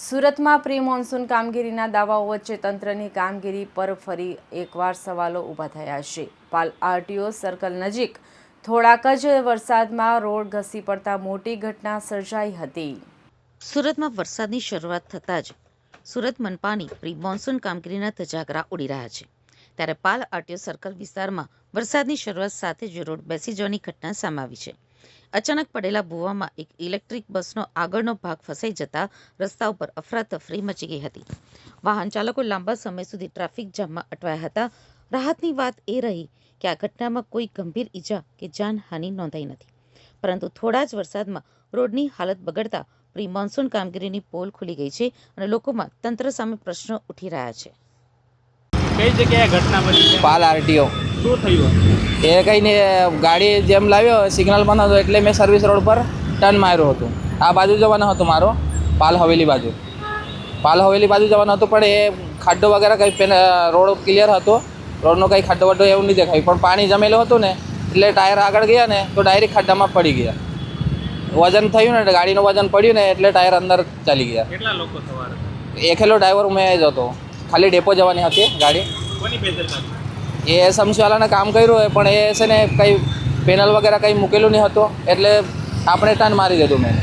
સુરતમાં pre monsoon કામગીરીના દાવાઓ વચ્ચે તંત્રની કામગીરી પર ફરી એકવાર સવાલો ઊભા થયા છે। પાલ આરટીઓ સર્કલ નજીક થોડાક જ વરસાદમાં રોડ ઘસી પડતા મોટી ઘટના સર્જાઈ હતી। સુરતમાં વરસાદની શરૂઆત થતાં જ સુરત મનપાની પ્રી મોન્સૂન કામગીરીના ધજાગરા ઉડી રહ્યા છે। ત્યારે પાલ આરટીઓ સર્કલ વિસ્તારમાં વરસાદની શરૂઆત સાથે જ રોડ બેસી જવાની ઘટના સામે આવી છે। અચાનક પડેલા ભૂવામાં એક ઇલેક્ટ્રિક બસનો આગળનો ભાગ ફસાઈ જતા રસ્તા ઉપર અફરાતફરી મચી ગઈ હતી। વાહન ચાલકો લાંબા સમય સુધી ટ્રાફિક જામમાં અટવાયા હતા। રાહતની વાત એ રહી કે આ ઘટનામાં કોઈ ગંભીર ઈજા કે જાનહાનિ નોંધાઈ નથી, પરંતુ થોડા જ વરસાદમાં રોડની હાલત બગડતા પ્રી મોન્સૂન કામગીરીની પોલ ખુલી ગઈ છે અને લોકોમાં તંત્ર સામે પ્રશ્નો ઉઠી રહ્યા છે। કઈ જગ્યાએ ઘટના બની છે? પાલ આરટીઓ શું થયું? એ કંઈ નહીં, ગાડી જેમ લાવ્યો સિગ્નલ બંધ હતો એટલે મેં સર્વિસ રોડ પર ટર્ન માર્યો હતો। આ બાજુ જવાનો હતો મારો, પાલ હવેલી બાજુ જવાનો હતો, પણ એ ખાડો વગેરે કંઈ રોડ ક્લિયર હતો, રોડનો કંઈ ખાડો વડો એવું નહીં દેખાયું, પણ પાણી જમેલું હતું ને એટલે ટાયર આગળ ગયા ને તો ડાયરેક્ટ ખાડામાં પડી ગયા। વજન થયું ને, ગાડીનું વજન પડ્યું ને એટલે ટાયર અંદર ચાલી ગયા। કેટલા લોકો સવાર હતા? એકલો ડ્રાઈવર મેં જ હતો, ખાલી ડેપો જવાની હતી ગાડી। કોની બેદરકારી? એ સમસીવાલાને કામ કર્યું હોય, પણ એ છે ને કંઈ પેનલ વગેરે કંઈ મૂકેલું નહીં હતું એટલે આપણે ટર્ન મારી દીધું મેં।